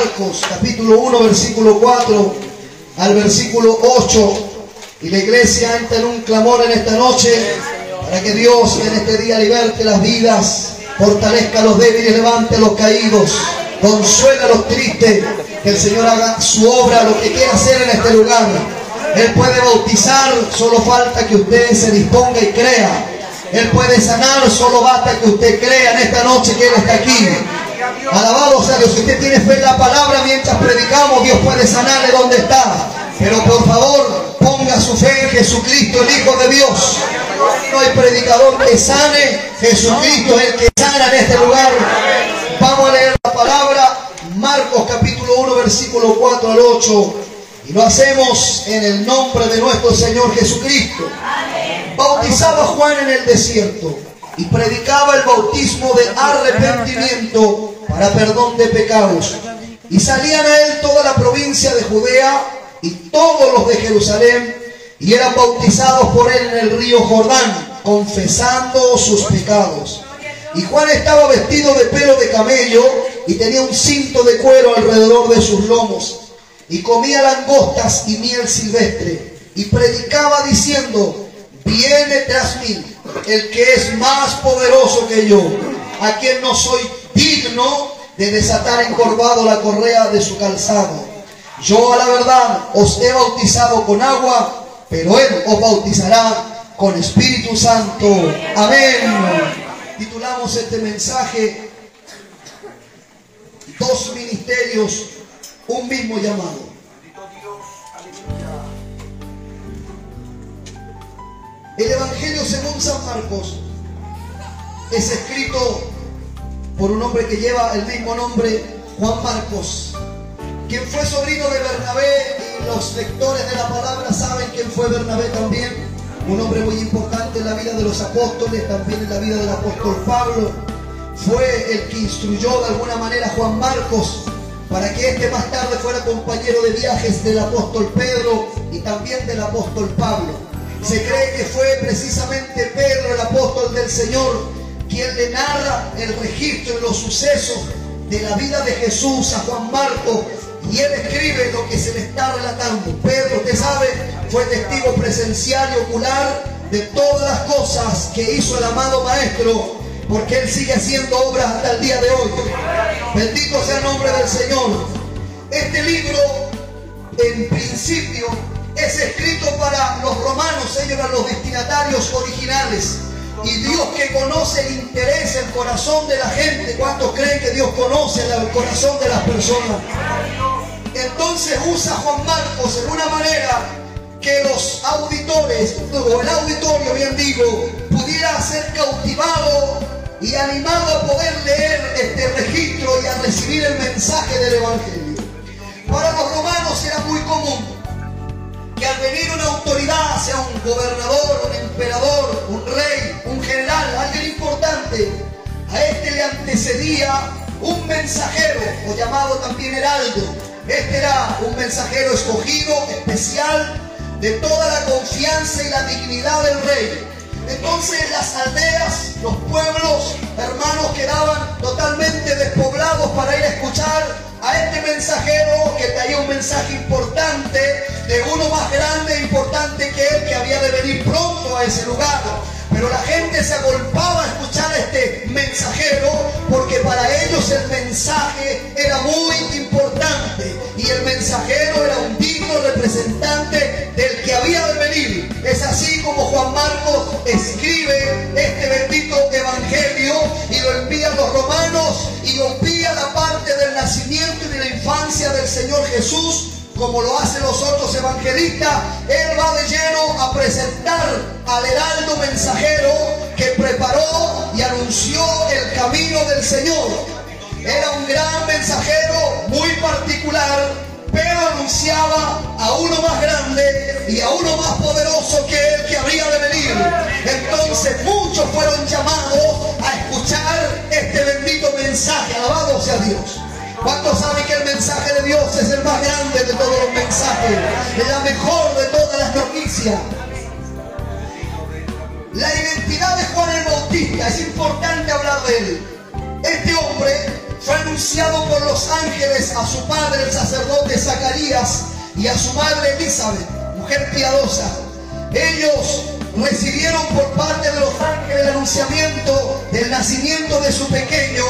Marcos capítulo 1 versículo 4 al versículo 8. Y la iglesia entra en un clamor en esta noche para que Dios en este día liberte las vidas, fortalezca a los débiles, levante a los caídos, consuela a los tristes. Que el Señor haga su obra, lo que quiera hacer en este lugar. Él puede bautizar, solo falta que usted se disponga y crea. Él puede sanar, solo basta que usted crea en esta noche que Él está aquí. Alabado sea Dios. Si usted tiene fe en la palabra mientras predicamos, Dios puede sanarle donde está. Pero por favor, ponga su fe en Jesucristo, el Hijo de Dios. No hay predicador que sane, Jesucristo es el que sana en este lugar. Vamos a leer la palabra, Marcos capítulo 1 versículo 4 al 8. Y lo hacemos en el nombre de nuestro Señor Jesucristo. Bautizaba Juan en el desierto y predicaba el bautismo de arrepentimiento para perdón de pecados. Y salían a él toda la provincia de Judea y todos los de Jerusalén, y eran bautizados por él en el río Jordán, confesando sus pecados. Y Juan estaba vestido de pelo de camello y tenía un cinto de cuero alrededor de sus lomos, y comía langostas y miel silvestre, y predicaba diciendo: viene tras mí el que es más poderoso que yo, a quien no soy digno de desatar encorvado la correa de su calzado. Yo a la verdad os he bautizado con agua, pero Él os bautizará con Espíritu Santo. Amén. Titulamos este mensaje: dos ministerios, un mismo llamado. El Evangelio según San Marcos es escrito por un hombre que lleva el mismo nombre, Juan Marcos, quien fue sobrino de Bernabé, y los lectores de la palabra saben quién fue Bernabé también. Un hombre muy importante en la vida de los apóstoles, también en la vida del apóstol Pablo. Fue el que instruyó de alguna manera a Juan Marcos para que este más tarde fuera compañero de viajes del apóstol Pedro y también del apóstol Pablo. Se cree que fue precisamente Pedro, el apóstol del Señor, quien le narra el registro de los sucesos de la vida de Jesús a Juan Marcos, y él escribe lo que se le está relatando. Pedro, usted sabe, fue testigo presencial y ocular de todas las cosas que hizo el amado Maestro, porque él sigue haciendo obras hasta el día de hoy. Bendito sea el nombre del Señor. Este libro, en principio, es escrito para los romanos. Ellos eran los destinatarios originales. Y Dios, que conoce el interés, el corazón de la gente. ¿Cuántos creen que Dios conoce el corazón de las personas? Entonces usa Juan Marcos en una manera que los auditores, o el auditorio bien digo, pudiera ser cautivado y animado a poder leer este registro y a recibir el mensaje del Evangelio. Para los romanos era muy común que al venir una autoridad, sea un gobernador, un emperador, un rey, un general, alguien importante, a este le antecedía un mensajero, o llamado también heraldo. Este era un mensajero escogido, especial, de toda la confianza y la dignidad del rey. Entonces las aldeas, los pueblos, hermanos, quedaban totalmente despoblados para ir a escuchar a este mensajero que traía un mensaje importante, de uno más grande e importante que él, que había de venir pronto a ese lugar. Pero la gente se agolpaba a escuchar a este mensajero, porque para ellos el mensaje era muy importante, y el mensajero era un digno representante del que había de venir. Es así como Juan Marcos escribe este bendito evangelio y lo envía a los romanos, y lo envía a la parte del nacimiento y de la infancia del Señor Jesús. Como lo hacen los otros evangelistas, él va de lleno a presentar al heraldo mensajero que preparó y anunció el camino del Señor. Era un gran mensajero, muy particular, pero anunciaba a uno más grande y a uno más poderoso que él, que habría de venir. Entonces muchos fueron llamados a escuchar este bendito mensaje. Alabado sea Dios. ¿Cuántos saben que el mensaje de Dios es el más grande de todos los mensajes? Es la mejor de todas las noticias. La identidad de Juan el Bautista, es importante hablar de él. Este hombre fue anunciado por los ángeles a su padre, el sacerdote Zacarías, y a su madre Elizabeth, mujer piadosa. Ellos recibieron por parte de los ángeles el anunciamiento del nacimiento de su pequeño,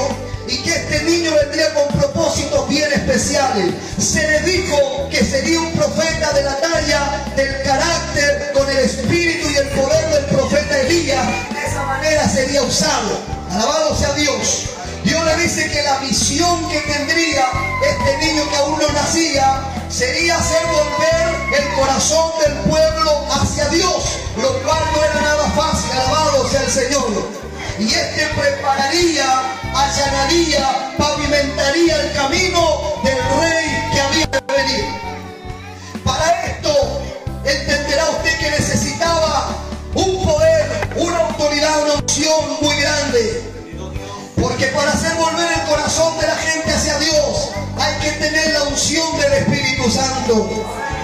y que este niño vendría con propósitos bien especiales. Se le dijo que sería un profeta de la talla, del carácter, con el espíritu y el poder del profeta Elías. De esa manera sería usado. Alabado sea Dios. Dios le dice que la misión que tendría este niño que aún no nacía sería hacer volver el corazón del pueblo hacia Dios, lo cual no era nada fácil. Alabado sea el Señor. Y este prepararía, allanaría, pavimentaría el camino del rey que había de venir. Para esto, entenderá usted que necesitaba un poder, una autoridad, una unción muy grande. Porque para hacer volver el corazón de la gente hacia Dios, hay que tener la unción del Espíritu Santo.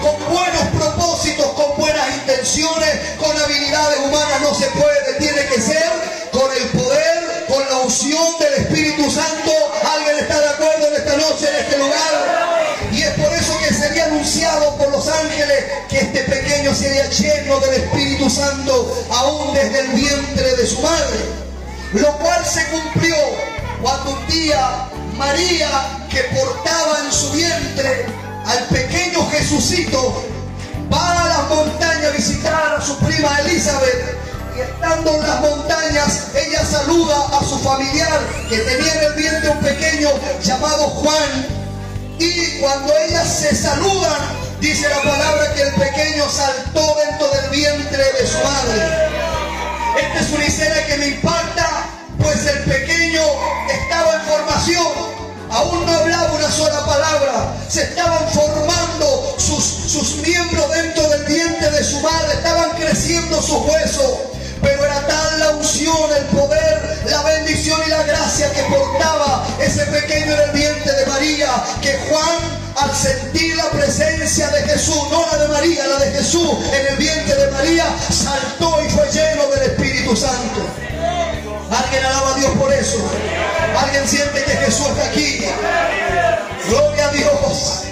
Con buenos propósitos, con buenas intenciones, con habilidades humanas no se puede. Tiene que ser con el poder, con la unción del Espíritu Santo. ¿Alguien está de acuerdo en esta noche, en este lugar? Y es por eso que sería anunciado por los ángeles que este pequeño sería lleno del Espíritu Santo aún desde el vientre de su madre. Lo cual se cumplió cuando un día María, que portaba en su vientre al pequeño Jesucito, va a las montañas a visitar a su prima Elizabeth. Y estando en las montañas, ella saluda a su familiar que tenía en el vientre un pequeño llamado Juan. Y cuando ellas se saludan, dice la palabra que el pequeño saltó dentro del vientre de su madre. Esta es una escena que me impacta, pues el pequeño estaba en formación, aún no hablaba una sola palabra, se estaban formando sus miembros dentro del vientre de su madre, estaban creciendo sus huesos, pero era tal la unción, el poder, la bendición y la gracia que portaba ese pequeño en el vientre de María, que Juan, al sentir la presencia de Jesús, no la de María, la de Jesús en el vientre de María, saltó y fue lleno del Espíritu Santo. ¿Alguien alaba a Dios por eso? ¿Alguien siente que Jesús está aquí? Gloria a Dios.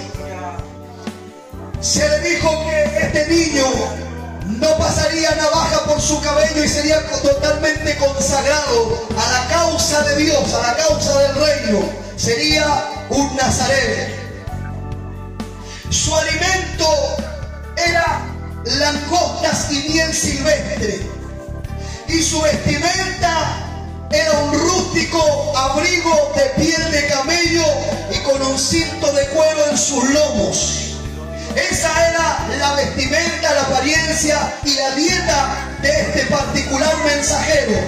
Se le dijo que este niño no pasaría navaja por su cabello y sería totalmente consagrado a la causa de Dios, a la causa del reino. Sería un nazareno. Su alimento era langostas y miel silvestre, y su vestimenta era un rústico abrigo de piel de camello y con un cinto de cuero en sus lomos. Esa era la vestimenta, la apariencia y la dieta de este particular mensajero.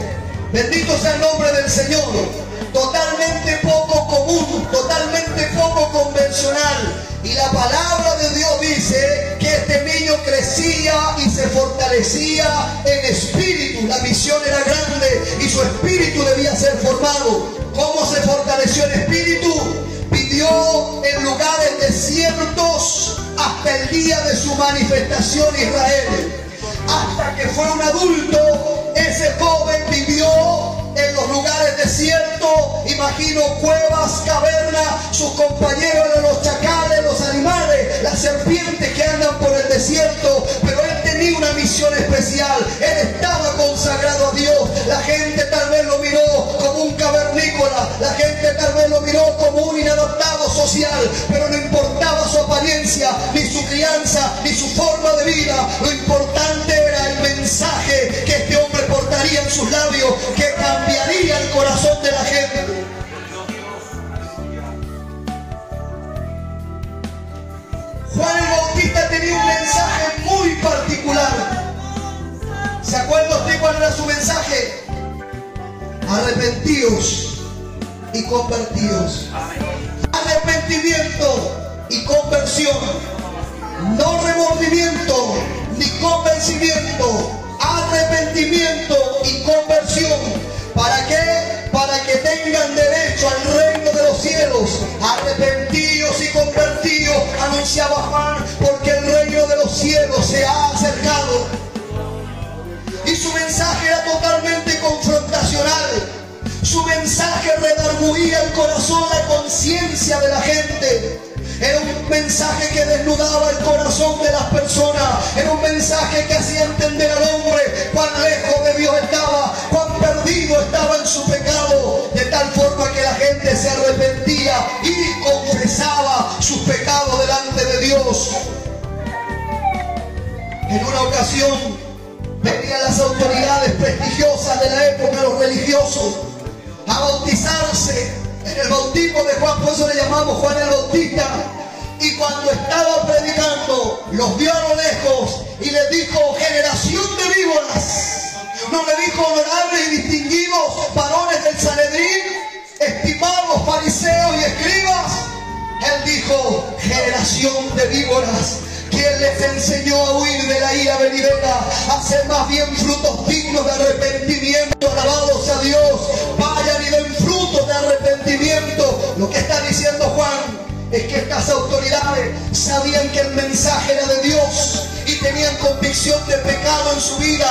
Bendito sea el nombre del Señor. Totalmente poco común, totalmente poco convencional. Y la palabra de Dios dice que este niño crecía y se fortalecía en espíritu. La misión era grande y su espíritu debía ser formado. ¿Cómo se fortaleció en espíritu? Vivió en lugares desiertos hasta el día de su manifestación a Israel. Hasta que fue un adulto, ese joven vivió en los lugares desiertos. Imagino cuevas, cavernas, sus compañeros eran los chacales, los animales, las serpientes que andan por el desierto. Pero él tenía una misión especial. Él estaba consagrado a Dios. La gente tal vez lo miró como un cavernícola, la gente tal vez lo miró como un inadaptado social, pero no importaba su apariencia, ni su crianza, ni su forma de vida. Lo importante era el mensaje que este hombre portaría en sus labios, que cambiaría el corazón de la gente. Juan el Bautista tenía un mensaje muy particular. ¿Se acuerda usted cuál era su mensaje? Arrepentíos y convertíos. Arrepentimiento y conversión. No remordimiento ni convencimiento. Arrepentimiento y conversión. ¿Para qué? Para que tengan derecho al reino de los cielos. Arrepentíos y convertíos, anunciaba Juan, porque el reino de los cielos se ha acercado. Y su mensaje era totalmente confrontacional. Su su mensaje redarguía el corazón, la conciencia de la gente. Era un mensaje que desnudaba el corazón de las personas. Era un mensaje que hacía entender al hombre cuán lejos de Dios estaba, cuán perdido estaba en su pecado, de tal forma que la gente se arrepentía y confesaba sus pecados delante de Dios. En una ocasión venían las autoridades prestigiosas de la época, los religiosos, a bautizarse. En el bautismo de Juan, por eso le llamamos Juan el Bautista. Y cuando estaba predicando, los vio a lo lejos y les dijo: generación de víboras. No le dijo honorables y distinguidos varones del Sanedrín, estimados fariseos y escribas. Él dijo: generación de víboras. ¿Quién les enseñó a huir de la ira venidera? A hacer más bien frutos dignos de arrepentimiento. Alabado sea Dios. Vayan y den frutos de arrepentimiento. Lo que está diciendo Juan es que estas autoridades sabían que el mensaje era de Dios y tenían convicción de pecado en su vida,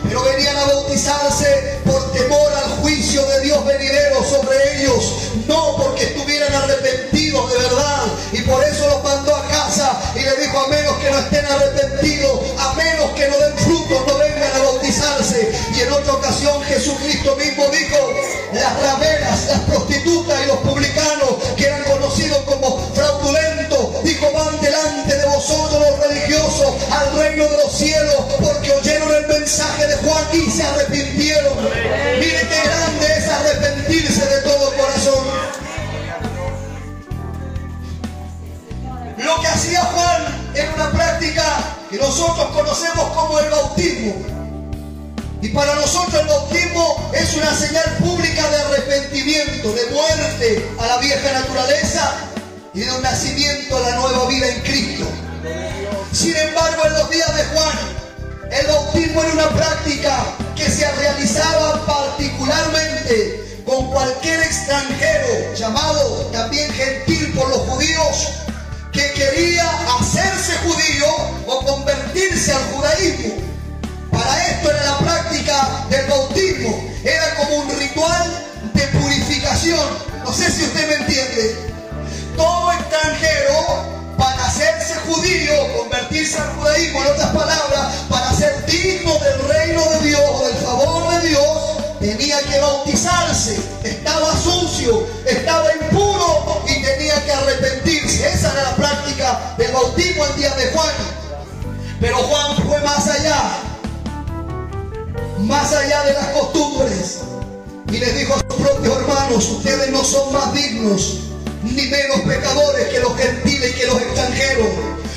pero venían a bautizarse por temor al juicio de Dios venidero sobre ellos, no porque estuvieran arrepentidos de verdad. Y por eso los mandó a casa y le dijo: a menos que no estén arrepentidos, a menos que no den frutos, no vengan a bautizarse. Y en otra ocasión Jesucristo mismo dijo: las rameras, las prostitutas y los publicanos, que eran conocidos como fraudulentos, dijo, van delante de vosotros los religiosos al reino de los cielos, porque oyeron el mensaje de Juan y se arrepintieron. Mire qué grande es arrepentirse de todo corazón. Lo que hacía Juan era una práctica que nosotros conocemos como el bautismo. Y para nosotros el bautismo es una señal pública de arrepentimiento, de muerte a la vieja naturaleza y de un nacimiento a la nueva vida en Cristo. Sin embargo, en los días de Juan, el bautismo era una práctica que se realizaba particularmente con cualquier extranjero, llamado también gentil por los judíos, que quería hacerse judío o convertirse al judaísmo. Para esto era la práctica del bautismo. Era como un ritual de purificación. No sé si usted me entiende. Todo extranjero, para hacerse judío, convertirse al judaísmo, en otras palabras, para ser digno del reino de Dios o del favor de Dios, tenía que bautizarse. Estaba sucio, estaba impuro y tenía que arrepentirse. Esa era la práctica del bautismo en días de Juan. Pero Juan fue más allá de las costumbres, y les dijo a sus propios hermanos: ustedes no son más dignos ni menos pecadores que los gentiles y que los extranjeros.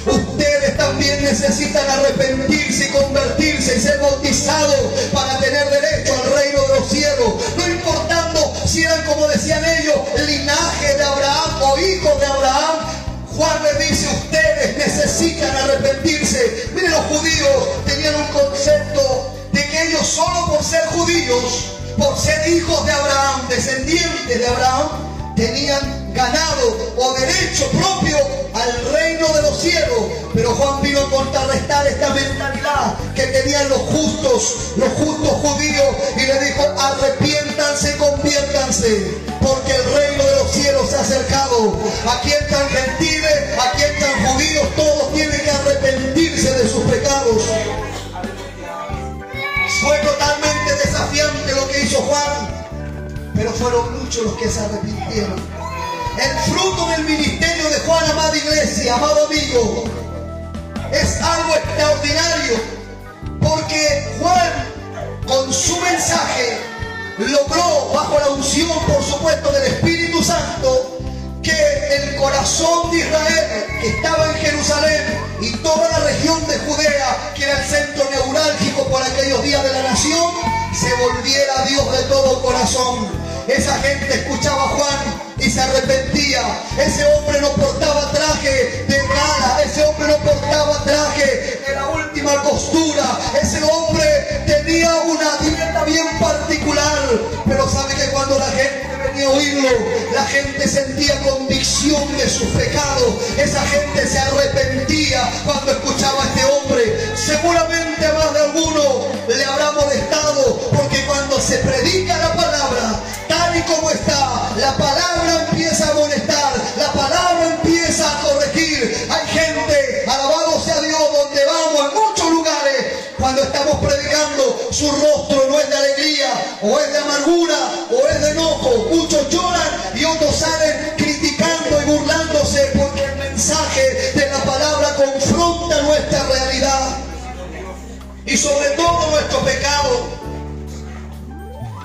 Ustedes también necesitan arrepentirse y convertirse y ser bautizados para tener derecho al reino de los cielos, no importando si eran, como decían ellos, linaje de Abraham o hijos de Abraham. Juan les dice: ustedes necesitan arrepentirse. Miren, los judíos tenían un concepto de que ellos, solo por ser judíos, por ser hijos de Abraham, descendientes de Abraham, tenían ganado o derecho propio al reino de los cielos. Pero Juan vino a contrarrestar esta mentalidad que tenían los justos judíos, y le dijo: arrepiéntanse y conviértanse, porque el reino de los cielos se ha acercado. Aquí están gentiles, aquí están judíos, todos tienen que arrepentirse de sus pecados. Fue totalmente desafiante lo que hizo Juan, pero fueron muchos los que se arrepintieron. El fruto del ministerio de Juan, amada iglesia, amado amigo, es algo extraordinario, porque Juan, con su mensaje, logró, bajo la unción, por supuesto, del Espíritu Santo, que el corazón de Israel, que estaba en Jerusalén, y toda la región de Judea, que era el centro neurálgico por aquellos días de la nación, se volviera a Dios de todo corazón. Esa gente escuchaba a Juan y se arrepentía. Ese hombre no portaba traje de gala, ese hombre no portaba traje de la última costura, ese hombre tenía una dieta bien particular. Pero sabe que cuando la gente venía a oírlo, la gente sentía convicción de sus pecados. Esa gente se arrepentía cuando escuchaba a este hombre. Seguramente a más de alguno le habrá molestado, porque cuando se predica la palabra, tal tal y como está. La palabra empieza a amonestar, la palabra empieza a corregir. Hay gente, alabado sea Dios, donde vamos, en muchos lugares, cuando estamos predicando, su rostro no es de alegría, o es de amargura, o es de enojo. Muchos lloran y otros salen criticando y burlándose, porque el mensaje de la palabra confronta nuestra realidad y sobre todo nuestro pecado.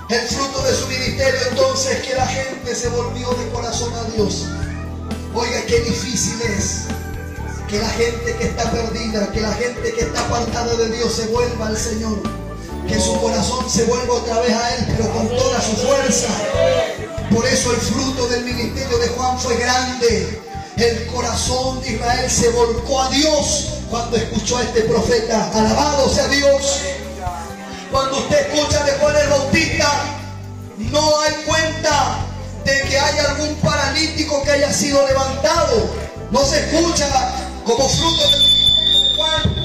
El fruto de su ministerio entonces que la gente se volvió de corazón a Dios. Oiga, qué difícil es que la gente que está perdida, que la gente que está apartada de Dios se vuelva al Señor, que su corazón se vuelva otra vez a Él, pero con toda su fuerza. Por eso el fruto del ministerio de Juan fue grande. El corazón de Israel se volcó a Dios cuando escuchó a este profeta. Alabado sea Dios. Cuando usted escucha de Juan el Bautista, no hay cuenta de que haya algún paralítico que haya sido levantado. No se escucha como fruto del ministerio de Juan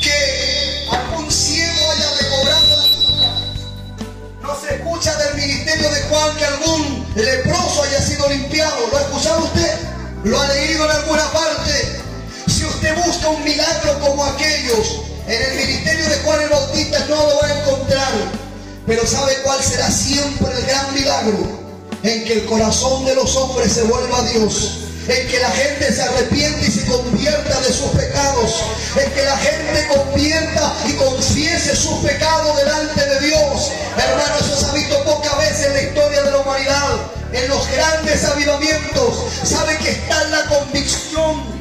que algún ciego haya recobrado la vista. No se escucha del ministerio de Juan que algún leproso haya sido limpiado. ¿Lo ha escuchado usted? ¿Lo ha leído en alguna parte? Si usted busca un milagro como aquellos, en el ministerio de Juan el Bautista no lo va a encontrar. Pero ¿sabe cuál será siempre el gran milagro? En que el corazón de los hombres se vuelva a Dios. En que la gente se arrepiente y se convierta de sus pecados. En que la gente convierta y confiese sus pecados delante de Dios. Hermano, eso se ha visto pocas veces en la historia de la humanidad. En los grandes avivamientos, ¿sabe que está en la convicción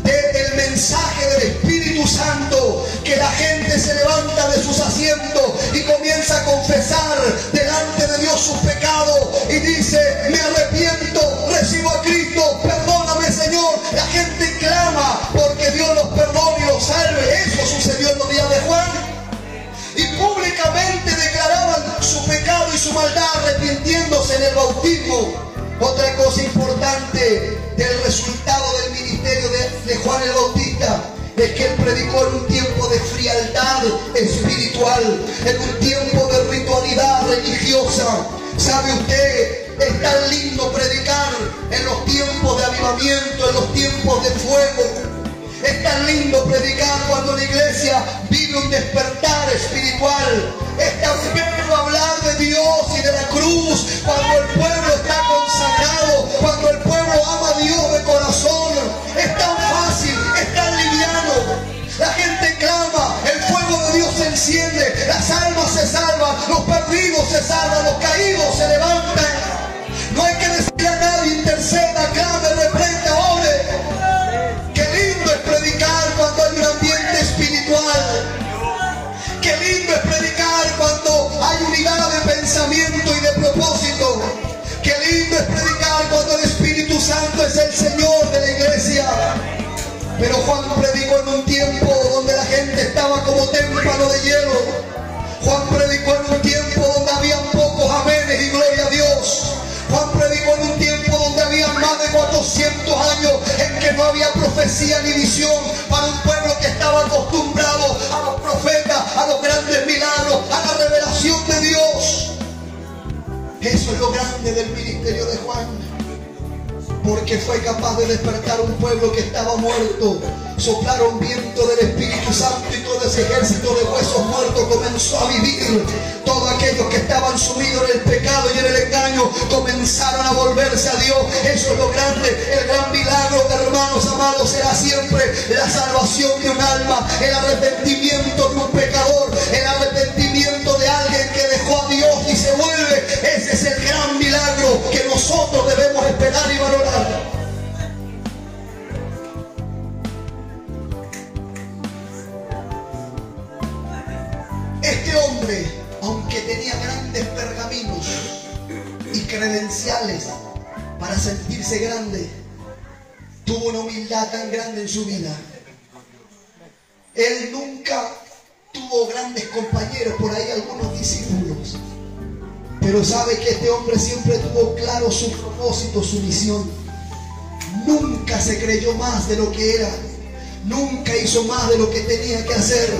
del mensaje del Espíritu Santo? Que la gente se levanta de sus asientos y comienza a confesar delante de Dios sus pecados y dice: me arrepiento, recibo a Cristo, perdóname Señor. La gente clama porque Dios los perdone y los salve. Eso sucedió en los días de Juan. Y públicamente declaraban su pecado y su maldad, arrepintiéndose en el bautismo. Otra cosa importante del resultado del ministerio de Juan el Bautista es que él predicó en un tiempo de frialdad espiritual, en un tiempo de ritualidad religiosa. ¿Sabe usted? Es tan lindo predicar en los tiempos de avivamiento, en los tiempos de fuego. Es tan lindo predicar cuando la iglesia vive un despertar espiritual. Es tan bello hablar de Dios y de la cruz cuando el pueblo está consagrado, cuando el pueblo ama a Dios de corazón. Es tan fácil, es tan liviano. La gente clama, el fuego de Dios se enciende, las almas se salvan, los perdidos se salvan, los caídos se levantan. No hay que decirle a nadie: interceda, clame, reprenda, ore. Predicar cuando hay un ambiente espiritual. Qué lindo es predicar cuando hay unidad de pensamiento y de propósito. Qué lindo es predicar cuando el Espíritu Santo es el Señor de la iglesia. Pero Juan predicó en un tiempo donde la gente estaba como témpano de hielo. Juan predicó en un tiempo donde había pocos amenes y gloria a Dios. Juan predicó en un tiempo donde había más de 400 años en que no había profecía ni visión para un pueblo que estaba acostumbrado a los profetas, a los grandes milagros, a la revelación de Dios. Eso es lo grande del ministerio de Juan, porque fue capaz de despertar un pueblo que estaba muerto. Soplaron viento del Espíritu Santo y todo ese ejército de huesos muertos comenzó a vivir. Todos aquellos que estaban sumidos en el pecado y en el engaño comenzaron a volverse a Dios. Eso es lo grande. El gran milagro, hermanos amados, será siempre la salvación de un alma, el arrepentimiento de un pecador, el arrepentimiento de alguien que dejó a Dios y se vuelve. Ese es el gran milagro que nosotros debemos esperar y valorar. Este hombre, aunque tenía grandes pergaminos y credenciales para sentirse grande, tuvo una humildad tan grande en su vida. Él nunca tuvo grandes compañeros, por ahí algunos discípulos, pero sabe que este hombre siempre tuvo claro su propósito, su misión. Nunca se creyó más de lo que era, nunca hizo más de lo que tenía que hacer.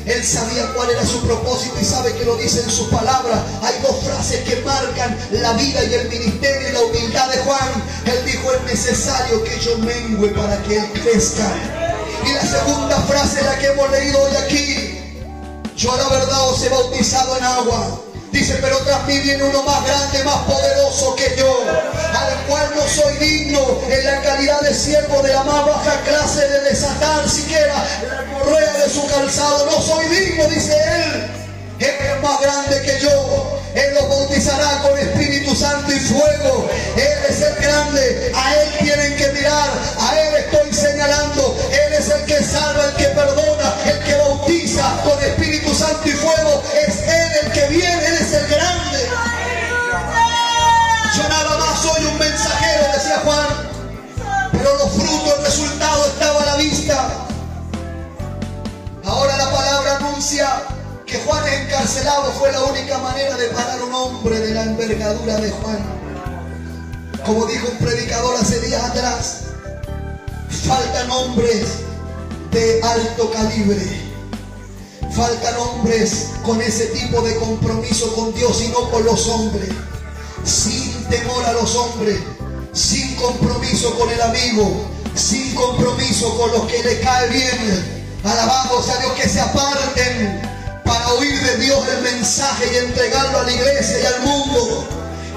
Él sabía cuál era su propósito y sabe que lo dice en su palabra. Hay dos frases que marcan la vida y el ministerio y la humildad de Juan. Él dijo: es necesario que yo mengüe para que Él crezca. Y la segunda frase, la que hemos leído hoy aquí: yo a la verdad os he bautizado en agua. Dice: pero tras mí viene uno más grande, más poderoso que yo, al cual no soy digno en la calidad de siervo de la más baja clase de desatar siquiera la correa de su calzado. No soy digno, dice Él. Él es más grande que yo. Él los bautizará con Espíritu Santo y fuego. Él es el grande. A Él tienen que mirar. A Él estoy señalando. Él es el que salva, el que perdona, el que bautiza con Espíritu Santo y fuego. Es Él el que viene. Él es el grande. Yo nada más soy un mensajero, decía Juan, pero los frutos, el resultado estaba a la vista. Ahora la palabra anuncia que Juan encarcelado fue la única manera de parar un hombre de la envergadura de Juan. Como dijo un predicador hace días atrás, faltan hombres de alto calibre, faltan hombres con ese tipo de compromiso con Dios y no con los hombres, sin temor a los hombres, sin compromiso con el amigo, sin compromiso con los que le cae bien. Alabados a Dios, que se aparten para oír de Dios el mensaje y entregarlo a la iglesia y al mundo.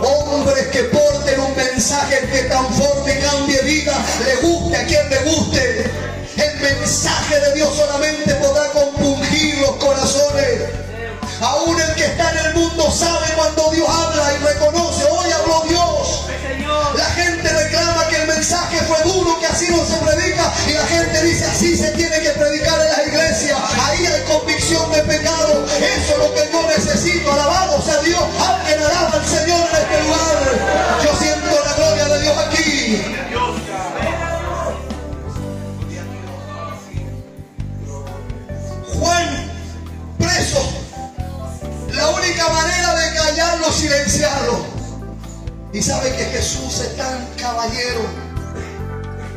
Hombres que porten un mensaje que transforme y cambie vida, le guste a quien le guste. El mensaje de Dios solamente podrá compungir los corazones. Aún el que está en el mundo sabe cuando Dios habla y reconoce: hoy habló Dios. La gente reclama que el mensaje fue duro, que así no se predica, y la gente dice: así se tiene que predicar en las iglesias. Ahí hay convicción de pecado. Eso es lo que yo necesito. Alabado sea Dios. Alguien alaba al Señor en este lugar. Yo siento la gloria de Dios aquí. Juan preso, la única manera de callarlo, silenciarlo. Y sabe que Jesús es tan caballero,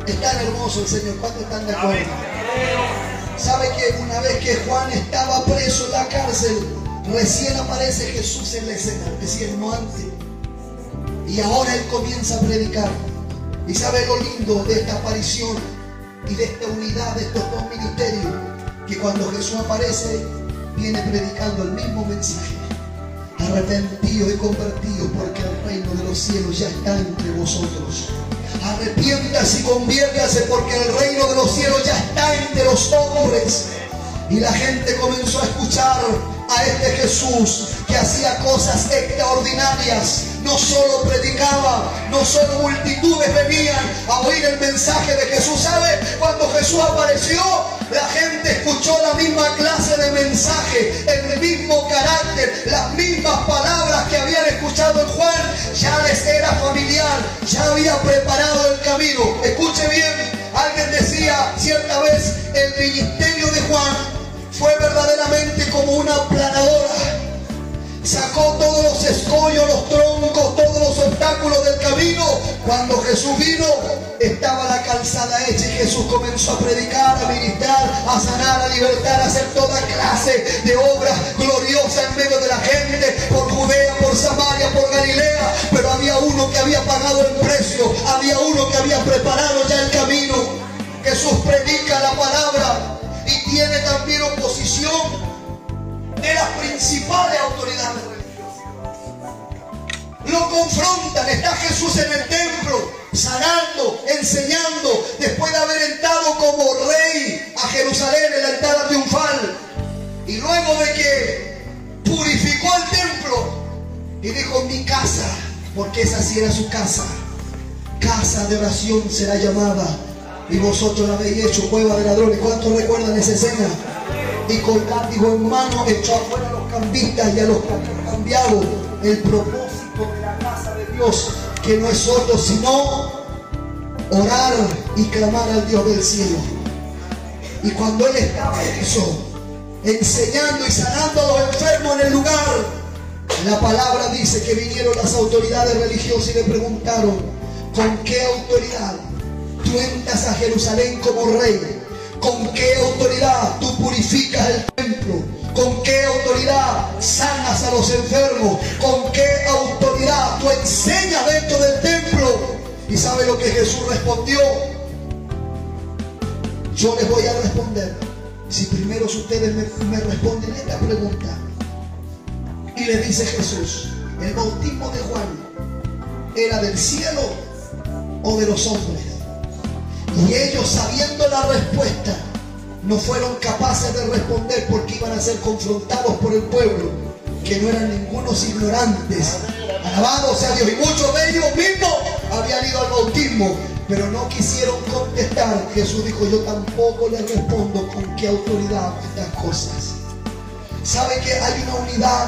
es tan hermoso el Señor. ¿Cuántos están de acuerdo? Sabe que una vez que Juan estaba preso en la cárcel, recién aparece Jesús en la escena, recién, no antes. Y ahora Él comienza a predicar. Y sabe lo lindo de esta aparición y de esta unidad de estos dos ministerios, que cuando Jesús aparece, viene predicando el mismo mensaje: arrepentidos y convertidos, porque el reino de los cielos ya está entre vosotros. Arrepiéntase y conviértase, porque el reino de los cielos ya está entre los hombres. Y la gente comenzó a escuchar a este Jesús que hacía cosas extraordinarias. No solo predicaba, no solo multitudes venían a oír el mensaje de Jesús. ¿Sabe? Cuando Jesús apareció, la gente escuchó la misma clase de mensaje, el mismo carácter, las mismas palabras que habían escuchado en Juan. Ya les era familiar, ya había preparado el camino. Escuche bien, alguien decía cierta vez: el ministerio de Juan fue verdaderamente como una aplanadora. Sacó todos los escollos, los troncos, todos los obstáculos del camino. Cuando Jesús vino, estaba la calzada hecha, y Jesús comenzó a predicar, a ministrar, a sanar, a libertar, a hacer toda clase de obras gloriosas en medio de la gente, por Judea, por Samaria, por Galilea. Pero había uno que había pagado el precio, había uno que había preparado ya el camino. Jesús predica la palabra y tiene también oposición de las principales autoridades religiosas. Lo confrontan. Está Jesús en el templo, sanando, enseñando, después de haber entrado como rey a Jerusalén en la entrada triunfal. Y luego de que purificó el templo y dijo: mi casa, porque esa sí era su casa, casa de oración será llamada, y vosotros la habéis hecho cueva de ladrones. ¿Cuántos recuerdan esa escena? Y con látigo en mano echó afuera a los cambistas y a los que habían cambiado el propósito de la casa de Dios, que no es otro sino orar y clamar al Dios del cielo. Y cuando Él estaba en eso, enseñando y sanando a los enfermos en el lugar, la palabra dice que vinieron las autoridades religiosas y le preguntaron: ¿con qué autoridad tú entras a Jerusalén como rey? ¿Con qué autoridad tú purificas el templo? templo? ¿Con qué autoridad sanas a los enfermos? ¿Con qué autoridad tú enseñas dentro del templo? ¿Y sabe lo que Jesús respondió? Yo les voy a responder si primero ustedes me responden esta pregunta. Y le dice Jesús: ¿el bautismo de Juan era del cielo o de los hombres? Y ellos, sabiendo la respuesta, no fueron capaces de responder, porque iban a ser confrontados por el pueblo, que no eran ningunos ignorantes. Alabado sea Dios. Y muchos de ellos mismos habían ido al bautismo, pero no quisieron contestar. Jesús dijo: yo tampoco les respondo con qué autoridad estas cosas. ¿Sabe que hay una unidad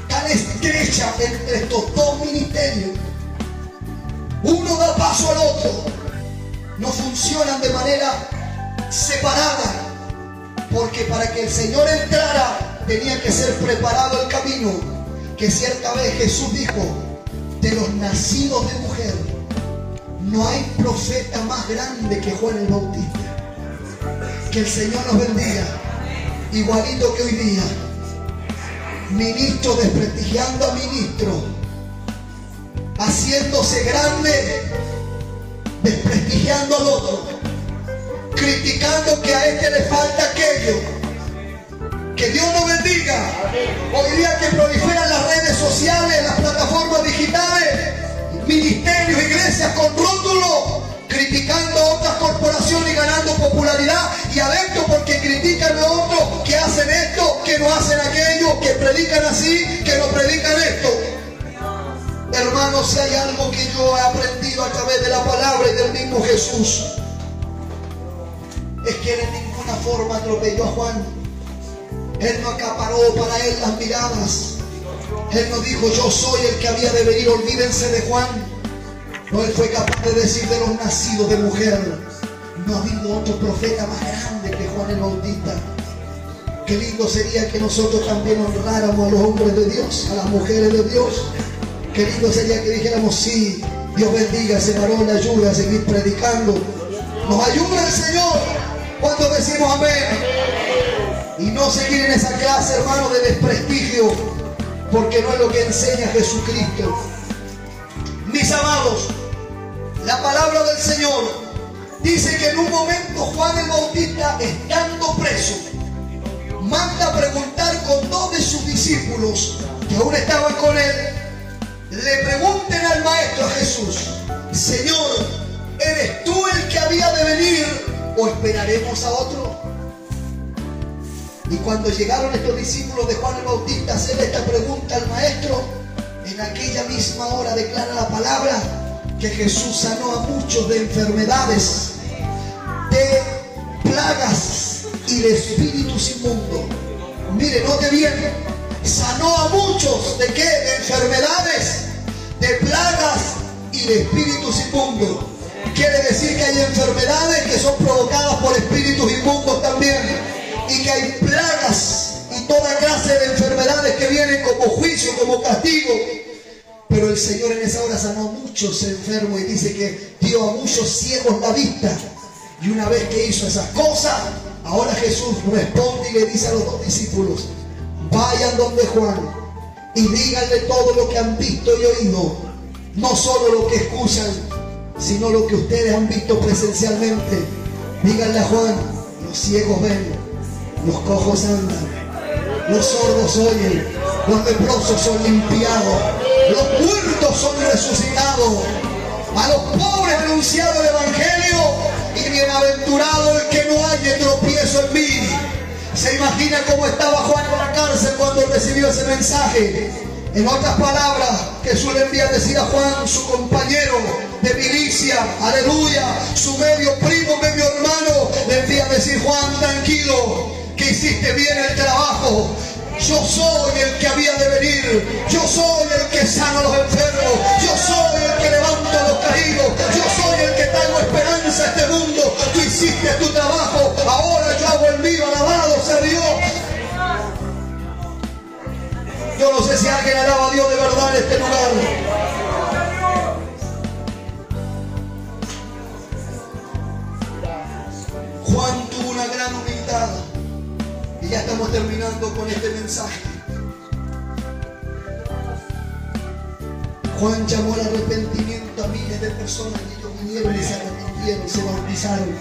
tan estrecha entre estos dos ministerios? Uno da paso al otro, no funcionan de manera separada, porque para que el Señor entrara tenía que ser preparado el camino. Que cierta vez Jesús dijo: de los nacidos de mujer no hay profeta más grande que Juan el Bautista. Que el Señor nos bendiga. Igualito que hoy día, ministro desprestigiando a ministro, haciéndose grande, desprestigiando al otro, criticando que a este le falta aquello. Que Dios nos bendiga. Hoy día que proliferan las redes sociales, las plataformas digitales, ministerios, iglesias con rótulos, criticando a otras corporaciones y ganando popularidad, y adentro porque critican a otros que hacen esto, que no hacen aquello, que predican así, que no predican esto. Hermanos, si hay algo que yo he aprendido a través de la palabra y del mismo Jesús, es que él en ninguna forma atropelló a Juan. Él no acaparó para él las miradas. Él no dijo: yo soy el que había de venir, olvídense de Juan. No, él fue capaz de decir: de los nacidos de mujer no ha habido otro profeta más grande que Juan el Bautista. Qué lindo sería que nosotros también honráramos a los hombres de Dios, a las mujeres de Dios. Qué lindo sería que dijéramos: sí, Dios bendiga a ese varón, le ayuda a seguir predicando. Nos ayuda el Señor cuando decimos amén. Y no seguir en esa clase, hermano, de desprestigio, porque no es lo que enseña Jesucristo. Mis amados, la palabra del Señor dice que en un momento Juan el Bautista, estando preso, manda a preguntar con dos de sus discípulos que aún estaban con él. Le pregunten al Maestro Jesús: Señor, ¿eres tú el que había de venir o esperaremos a otro? Y cuando llegaron estos discípulos de Juan el Bautista a hacerle esta pregunta al Maestro, en aquella misma hora declara la palabra que Jesús sanó a muchos de enfermedades, de plagas y de espíritus inmundos. Mire, note bien, sanó a muchos ¿de qué? De enfermedades, de plagas y de espíritus inmundos. Quiere decir que hay enfermedades que son provocadas por espíritus inmundos también, y que hay plagas y toda clase de enfermedades que vienen como juicio, como castigo. Pero el Señor en esa hora sanó a muchos enfermos y dice que dio a muchos ciegos la vista. Y una vez que hizo esas cosas, ahora Jesús responde y le dice a los dos discípulos: vayan donde Juan y díganle todo lo que han visto y oído, no solo lo que escuchan, sino lo que ustedes han visto presencialmente. Díganle a Juan: los ciegos ven, los cojos andan, los sordos oyen, los leprosos son limpiados, los muertos son resucitados, a los pobres anunciado el evangelio, y bienaventurado el que no haya tropiezo en mí. ¿Se imagina cómo estaba Juan en la cárcel cuando recibió ese mensaje? En otras palabras, Jesús le envía a decir a Juan, su compañero de milicia, aleluya, su medio primo, medio hermano, le envía a decir: Juan, tranquilo, que hiciste bien el trabajo. Yo soy el que había de venir. Yo soy el que sana a los enfermos. Yo soy el que levanta a los caídos. Yo soy el que traigo esperanza a este mundo. Tú hiciste tu trabajo, ahora yo hago el mío. Alabado sea Dios. Yo no sé si alguien alaba a Dios de verdad en este lugar. Juan tuvo una gran humildad. Ya estamos terminando con este mensaje. Juan llamó al arrepentimiento a miles de personas y ellos vinieron y se arrepintieron y se bautizaron.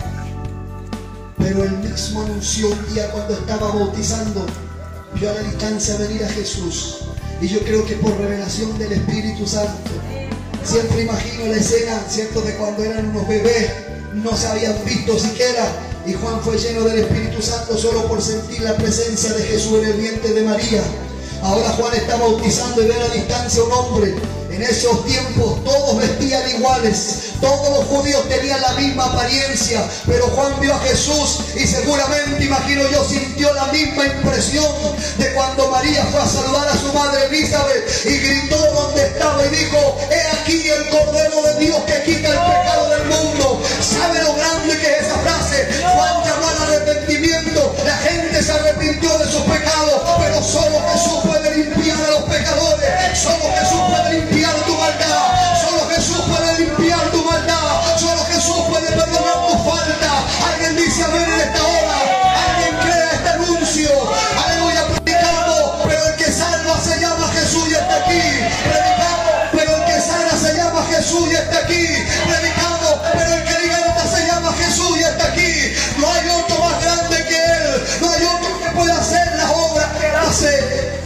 Pero él mismo anunció un día cuando estaba bautizando, vio a la distancia venir a Jesús. Y yo creo que por revelación del Espíritu Santo, siempre imagino la escena, ¿cierto?, de cuando eran unos bebés, no se habían visto siquiera. Y Juan fue lleno del Espíritu Santo solo por sentir la presencia de Jesús en el vientre de María. Ahora Juan está bautizando y ve a la distancia un hombre. En esos tiempos todos vestían iguales, todos los judíos tenían la misma apariencia, pero Juan vio a Jesús y seguramente, imagino yo, sintió la misma impresión de cuando María fue a saludar a su madre Elizabeth y gritó donde estaba y dijo: he aquí el Cordero de Dios que quita el pecado del mundo. ¿Sabe lo grande que es esa frase? Juan llamó al arrepentimiento, la gente se arrepintió de sus pecados, pero solo Jesús puede limpiar a los pecadores, solo Jesús puede limpiar tu maldad, solo Jesús puede limpiar tu maldad, solo Jesús puede perdonar tu falta. Alguien dice amén en esta hora, alguien cree este anuncio. Aleluya, predicamos, pero el que salva se llama Jesús y está aquí. Predicamos, pero el que sana se llama Jesús y está aquí. Predicamos, pero el que liberta se llama Jesús y está aquí. No hay otro más grande que Él, no hay otro que pueda hacer las obras que Él hace.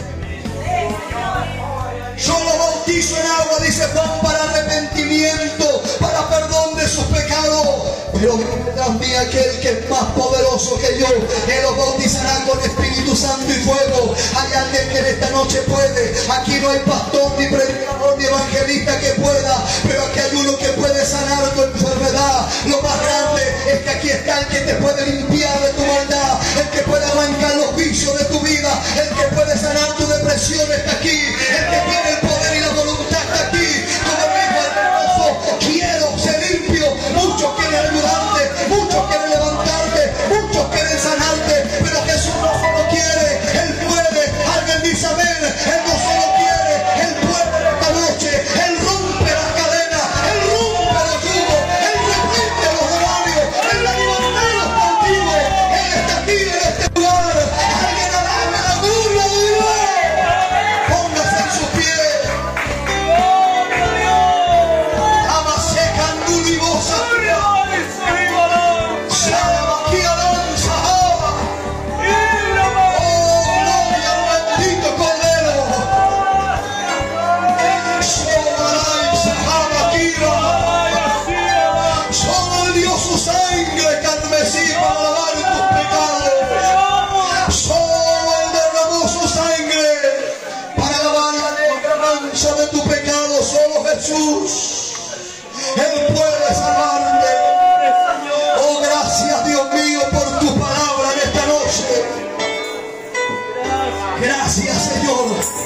Yo lo bautizo en agua, dice Juan, para arrepentimiento, para perdón de sus pecados. Pero vendrá mí aquel que es más poderoso que yo. Él los bautizará con Espíritu Santo y fuego. Hay alguien que en esta noche puede. Aquí no hay pastor, ni predicador, ni evangelista que pueda. Pero aquí hay uno que puede sanar tu enfermedad. Lo más grande es que aquí está el que te puede limpiar de tu maldad. El que puede arrancar los vicios de tu vida. El que puede sanar tu depresión está aquí. El que tiene el poder y la voluntad está aquí. Como dijo el hermoso: quiero ser limpio. Muchos quieren ayudarte, muchos quieren levantarte, muchos quieren sanarte, pero Jesús no solo quiere, Él puede. Alguien dice amén. Él no solo quiere, Él puede esta noche. Él rompe las cadenas, Él rompe los yugos, Él reprende los demonios, Él levanta a los cautivos. Él está aquí en este lugar. Alguien alabe la gloria de Dios. Póngase en sus pies. De tu pecado, solo Jesús, Él puede salvarte. Oh, gracias, Dios mío, por tu palabra en esta noche. Gracias, Señor.